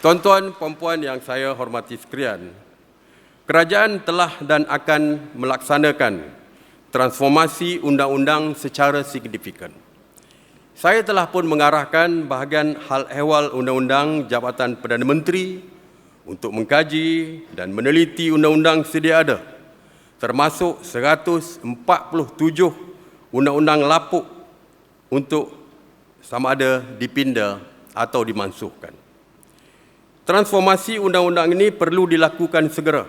Tuan-tuan, puan-puan yang saya hormati sekalian, kerajaan telah dan akan melaksanakan transformasi undang-undang secara signifikan. Saya telah pun mengarahkan bahagian hal ehwal undang-undang Jabatan Perdana Menteri untuk mengkaji dan meneliti undang-undang sedia ada, termasuk 147 undang-undang lapuk untuk sama ada dipinda atau dimansuhkan. Transformasi undang-undang ini perlu dilakukan segera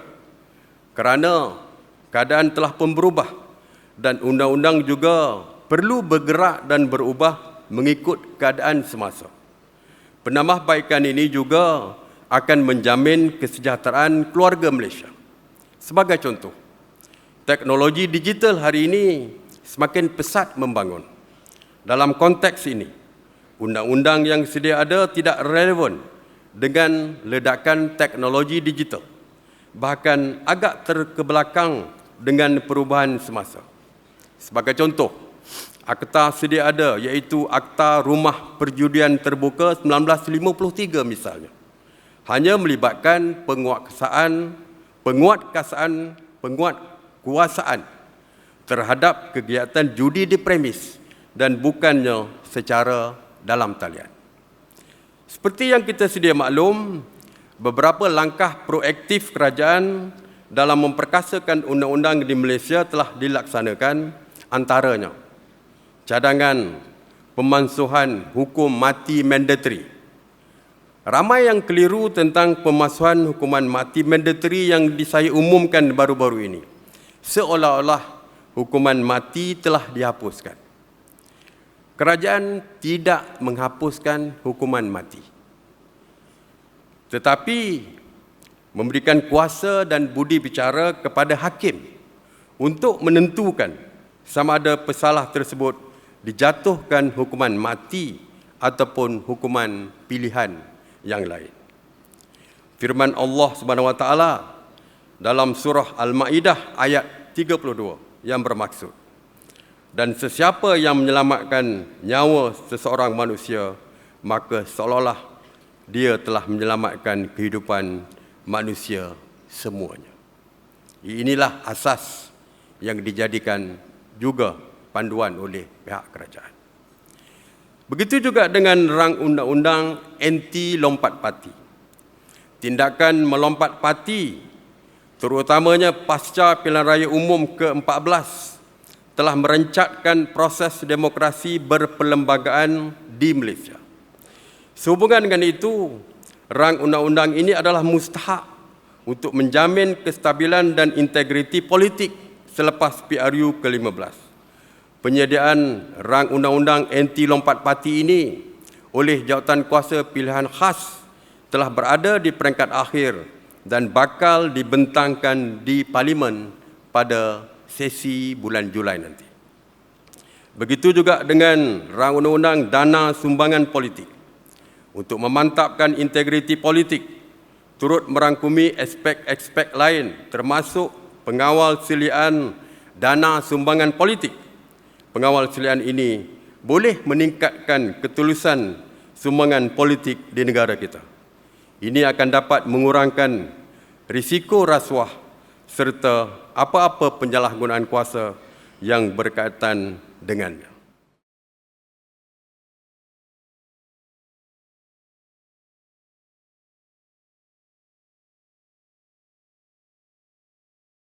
kerana keadaan telah pun berubah dan undang-undang juga perlu bergerak dan berubah mengikut keadaan semasa. Penambahbaikan ini juga akan menjamin kesejahteraan keluarga Malaysia. Sebagai contoh, teknologi digital hari ini semakin pesat membangun. Dalam konteks ini, undang-undang yang sedia ada tidak relevan dengan ledakan teknologi digital, bahkan agak terkebelakang dengan perubahan semasa. Sebagai contoh, akta sedia ada iaitu Akta Rumah Perjudian Terbuka 1953 misalnya, hanya melibatkan penguatkuasaan terhadap kegiatan judi di premis dan bukannya secara dalam talian. Seperti yang kita sedia maklum, beberapa langkah proaktif kerajaan dalam memperkasakan undang-undang di Malaysia telah dilaksanakan, antaranya cadangan pemansuhan hukum mati mandatory. Ramai yang keliru tentang pemansuhan hukuman mati mandatory yang saya umumkan baru-baru ini, seolah-olah hukuman mati telah dihapuskan. Kerajaan tidak menghapuskan hukuman mati, tetapi memberikan kuasa dan budi bicara kepada hakim untuk menentukan sama ada pesalah tersebut dijatuhkan hukuman mati ataupun hukuman pilihan yang lain. Firman Allah Subhanahu Wa Taala dalam surah Al-Maidah ayat 32 yang bermaksud, dan sesiapa yang menyelamatkan nyawa seseorang manusia, maka seolah-olah dia telah menyelamatkan kehidupan manusia semuanya. Inilah asas yang dijadikan juga panduan oleh pihak kerajaan. Begitu juga dengan rang undang-undang anti lompat parti. Tindakan melompat parti, terutamanya pasca pilihan raya umum ke-14, telah merencatkan proses demokrasi berperlembagaan di Malaysia. Sehubungan dengan itu, rang undang-undang ini adalah mustahak untuk menjamin kestabilan dan integriti politik selepas PRU ke-15. Penyediaan rang undang-undang anti lompat parti ini oleh Jawatankuasa Pilihan Khas telah berada di peringkat akhir dan bakal dibentangkan di Parlimen pada sesi bulan Julai nanti. Begitu juga dengan rang undang-undang dana sumbangan politik. Untuk memantapkan integriti politik, turut merangkumi aspek-aspek lain termasuk pengawal selian dana sumbangan politik. Pengawal selian ini boleh meningkatkan ketulusan sumbangan politik di negara kita. Ini akan dapat mengurangkan risiko rasuah serta apa-apa penyalahgunaan kuasa yang berkaitan dengannya.